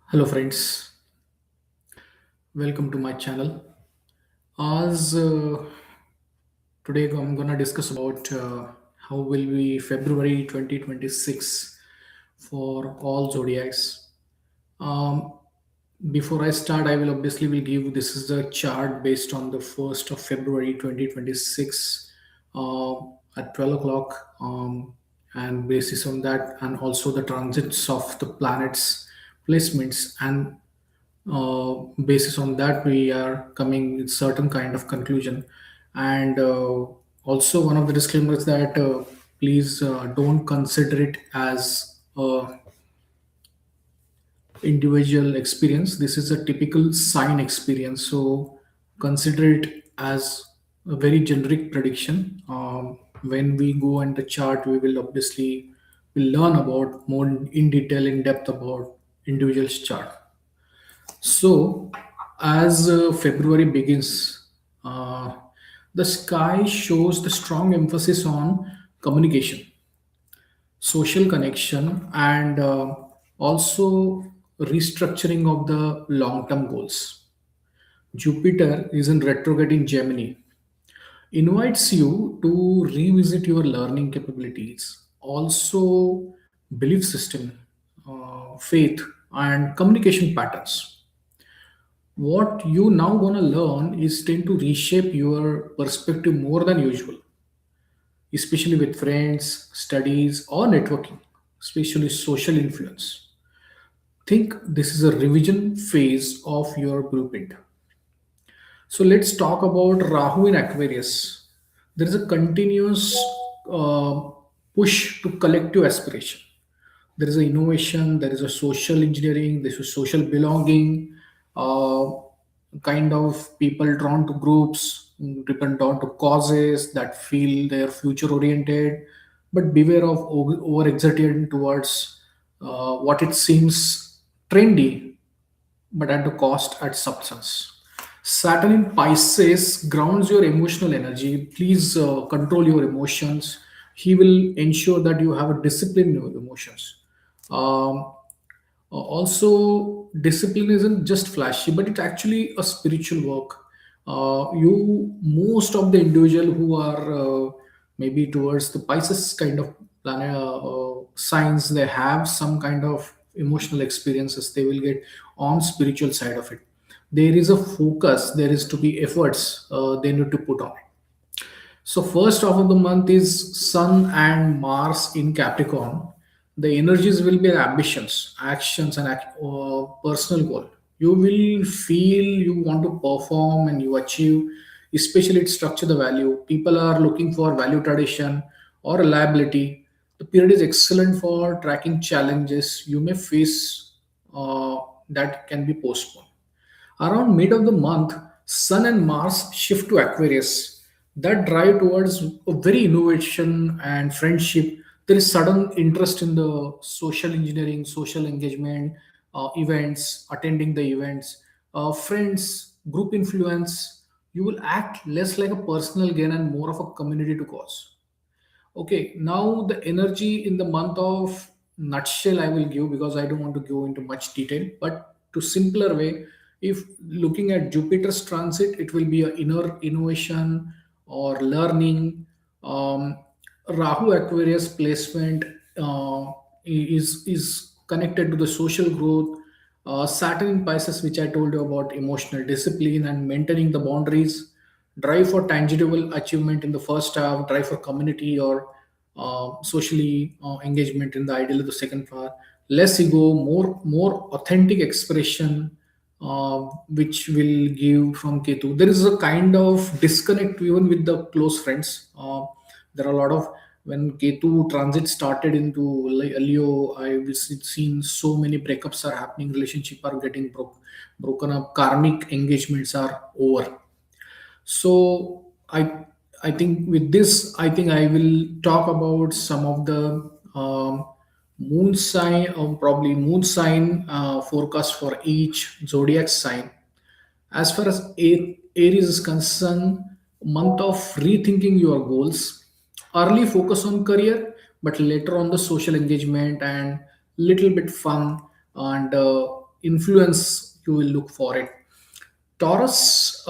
Hello, friends. Welcome to my channel. As Today, I'm gonna discuss about how will be February 2026 for all zodiacs. Um, Before I start, I will obviously will give this is the chart based on the 1st of February 2026 uh, at 12 o'clock, and basis on that, and also the transits of the planets, placements, and basis on that we are coming with certain kind of conclusion. And also one of the disclaimers that please don't consider it as a individual experience. This is a typical sign experience, so consider it as a very generic prediction. When we go on the chart, we will obviously will learn about more in detail, in depth about individual's chart. So, as February begins, the sky shows the strong emphasis on communication, social connection, and also restructuring of the long term goals. Jupiter is in retrograde in Gemini, invites you to revisit your learning capabilities, also belief system, faith, and communication patterns. What you now gonna learn is tend to reshape your perspective more than usual, especially with friends, studies, or networking, especially social influence. Think this is a revision phase of your blueprint. So let's talk about Rahu in Aquarius. There is a continuous uh, push to collective aspiration. There is a innovation, there is a social engineering, there is social belonging, uh, kind of people drawn to groups, depend on to causes that feel they're future oriented, but beware of over exerting towards what it seems trendy but at the cost at substance. Saturn in Pisces grounds your emotional energy. Please control your emotions. He will ensure that you have a discipline in your emotions. Um, Also, discipline isn't just flashy, but it's actually a spiritual work. Most of the individual who are maybe towards the Pisces kind of planet signs, they have some kind of emotional experiences. They will get on spiritual side of it. There is a focus. There is to be efforts they need to put on it. So first half of the month is Sun and Mars in Capricorn. The energies will be ambitions, actions, and personal goal. You will feel you want to perform and you achieve, especially it structure the value. People are looking for value tradition or reliability. The period is excellent for tracking challenges you may face that can be postponed. Around mid of the month, Sun and Mars shift to Aquarius. That drive towards a very innovation and friendship. There is sudden interest in the social engineering, social engagement, events, attending the events, friends, group influence. You will act less like a personal gain and more of a community to cause. Okay, now the energy in the month of nutshell I will give because I don't want to go into much detail, but to simpler way, if looking at Jupiter's transit, it will be a inner innovation or learning. Um, Rahu Aquarius placement is connected to the social growth. Saturn in Pisces, which I told you about emotional discipline and maintaining the boundaries, drive for tangible achievement in the first half, drive for community or socially engagement in the ideal of the second part, less ego, more authentic expression, which will give from Ketu. There is a kind of disconnect even with the close friends. There are a lot of when Ketu transit started into Leo, I've seen so many breakups are happening, relationship are getting broken up, karmic engagements are over. So I think with this, I think I will talk about some of the moon sign or probably moon sign forecast for each zodiac sign. As far as Aries is concerned, month of rethinking your goals, early focus on career, but later on the social engagement and little bit fun and influence you will look for it. Taurus,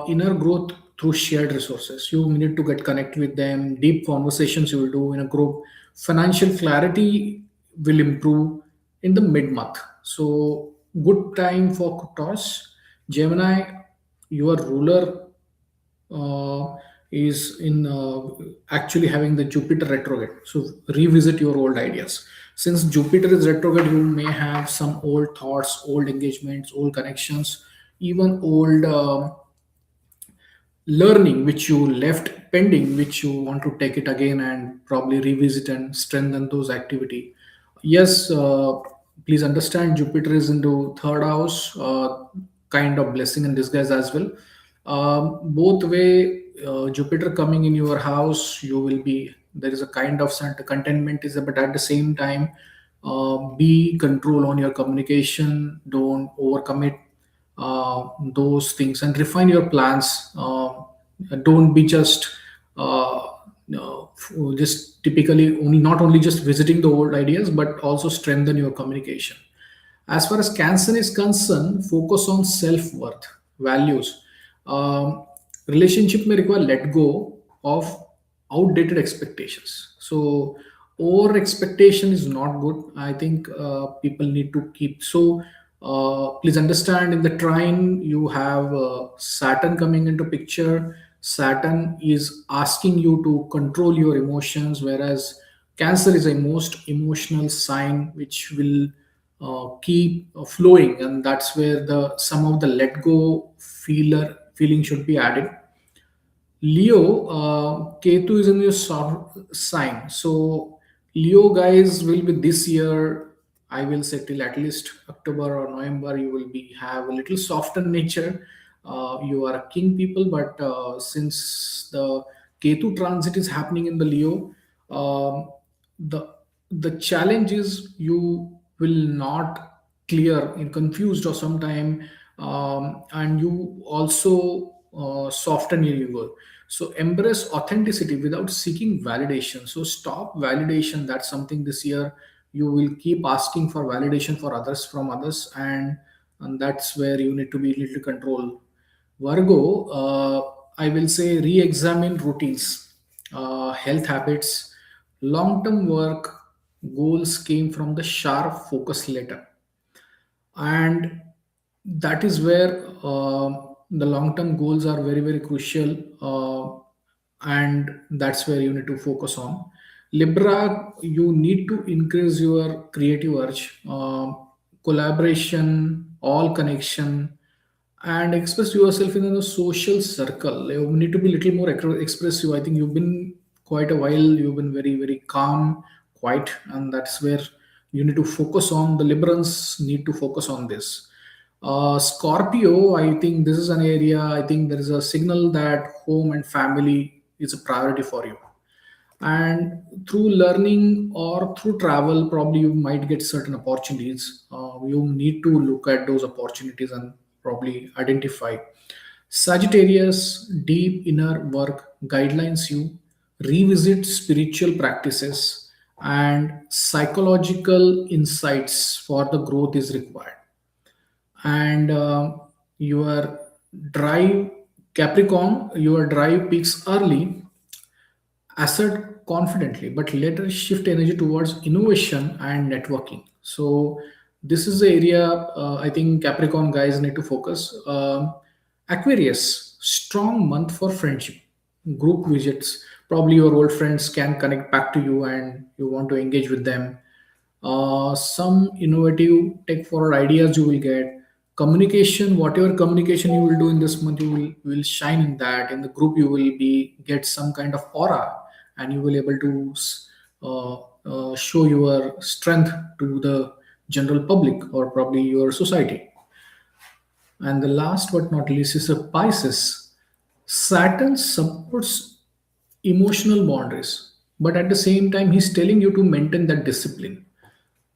inner growth through shared resources. You need to get connected with them. Deep conversations you will do in a group. Financial clarity will improve in the mid month. So, good time for Taurus. Gemini, your ruler is in actually having the Jupiter retrograde. So revisit your old ideas. Since Jupiter is retrograde, you may have some old thoughts, old engagements, old connections, even old learning which you left pending, which you want to take it again and probably revisit and strengthen those activity. Yes, please understand Jupiter is into third house, kind of blessing in disguise as well. Both way, Jupiter coming in your house, you will be there is a kind of certain contentment is there, but at the same time, be control on your communication. Don't overcommit those things and refine your plans. Don't be just typically only not only just visiting the old ideas, but also strengthen your communication. As far as Cancer is concerned, focus on self worth, values. Um, Relationship may require let go of outdated expectations. So, over expectation is not good. I think people need to keep. So, please understand in the trine you have Saturn coming into picture. Saturn is asking you to control your emotions, whereas Cancer is a most emotional sign which will keep flowing, and that's where the some of the let go feeling should be added. Leo, Ketu is in your sign. So, Leo guys will be this year, I will say till at least October or November, you will be have a little softer nature. You are a king people, but since the Ketu transit is happening in the Leo, um, the the challenge is you will not clear in confused or sometime, and you also soften your ego. So embrace authenticity without seeking validation. So stop validation. That's something this year you will keep asking for validation for others from others, and that's where you need to be little control. Virgo, I will say re-examine routines, health habits, long-term work goals came from the sharp focus letter, and that is where the long-term goals are very very crucial, and that's where you need to focus on. Libra, you need to increase your creative urge, collaboration, all connection, and express yourself in a social circle. You need to be a little more expressive. I think you've been quite a while, you've been very very calm, quiet, and that's where you need to focus on. The Librans need to focus on this. Scorpio, I think this is an area, I think there is a signal that home and family is a priority for you, and through learning or through travel probably you might get certain opportunities. You need to look at those opportunities and probably identify. Sagittarius, deep inner work guidelines you, revisit spiritual practices, and psychological insights for the growth is required. And your drive, Capricorn, your drive peaks early, assert confidently, but later shift energy towards innovation and networking. So this is the area I think Capricorn guys need to focus. Aquarius, strong month for friendship, group visits. Probably your old friends can connect back to you, and you want to engage with them. Some innovative tech forward ideas you will get. Communication, whatever communication you will do in this month, you will shine in that. In the group you will be get some kind of aura, and you will able to show your strength to the general public or probably your society. And the last but not least is a Pisces. Saturn supports emotional boundaries, but at the same time he's telling you to maintain that discipline.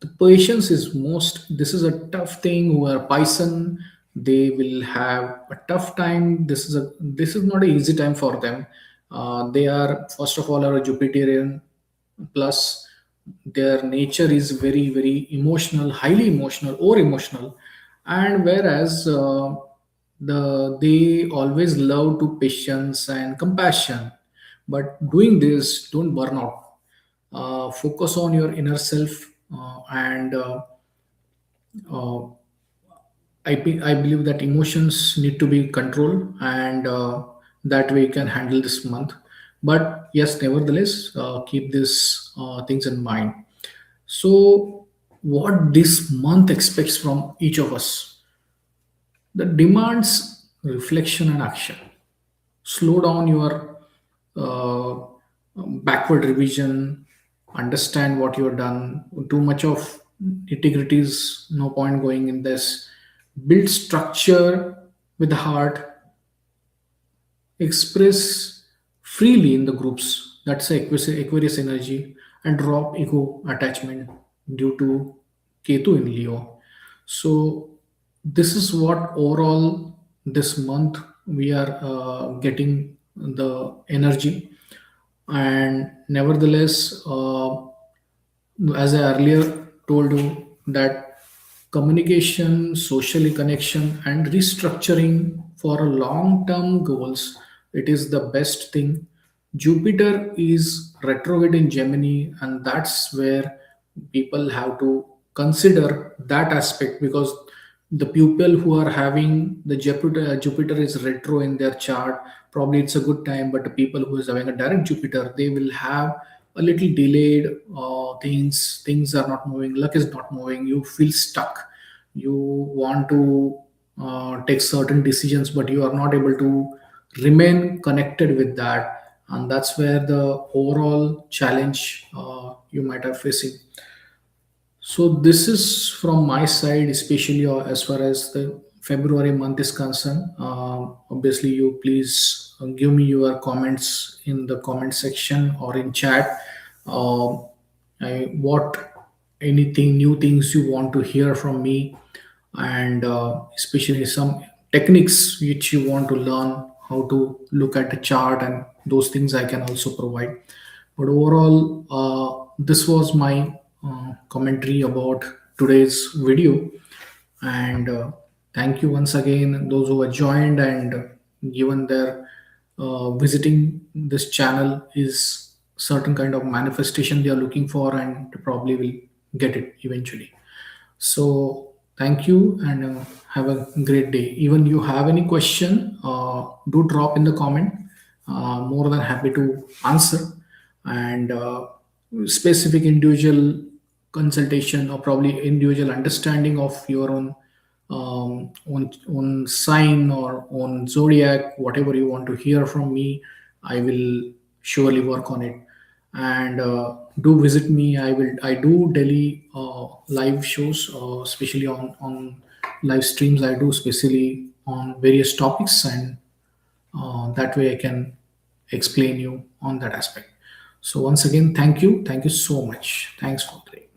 The patience is most, this is a tough thing. Who are Python, they will have a tough time. This is not an easy time for them. They are first of all are a Jupiterian, plus their nature is very very emotional, highly emotional or emotional, And whereas they always love to patience and compassion, but doing this, don't burn out. Focus on your inner self, and uh, I believe that emotions need to be controlled, and that way you can handle this month. But yes, nevertheless, keep these things in mind. So, what this month expects from each of us, the demands reflection and action. Slow down your uh, backward revision, understand what you've done. Too much of integrity is no point going in this. Build structure with the heart, express freely in the groups. That's the Aquarius energy, and drop ego attachment due to Ketu in Leo. So, this is what overall this month we are getting the energy. And nevertheless, as I earlier told you, that communication, socially connection, and restructuring for a long-term goals, it is the best thing. Jupiter is retrograde in Gemini, and that's where people have to consider that aspect, because the people who are having the Jupiter is retro in their chart, probably it's a good time. But the people who is having a direct Jupiter, they will have a little delayed things are not moving, luck is not moving, you feel stuck, you want to take certain decisions, but you are not able to remain connected with that, and that's where the overall challenge you might have facing. So this is from my side, especially as far as the February month is concerned. Obviously, you please give me your comments in the comment section or in chat. Um what anything new things you want to hear from me, and especially some techniques which you want to learn how to look at the chart, and those things I can also provide. But overall, this was my commentary about today's video. And thank you once again, those who have joined and given their visiting this channel is certain kind of manifestation they are looking for, and probably will get it eventually. So thank you, and have a great day. Even you have any question, do drop in the comment. More than happy to answer. And specific individual consultation, or probably individual understanding of your own on sign or on zodiac, whatever you want to hear from me, I will surely work on it. And do visit me. I do daily live shows, especially on live streams. I do especially on various topics, and that way I can explain you on that aspect. So once again, thank you so much. Thanks for today.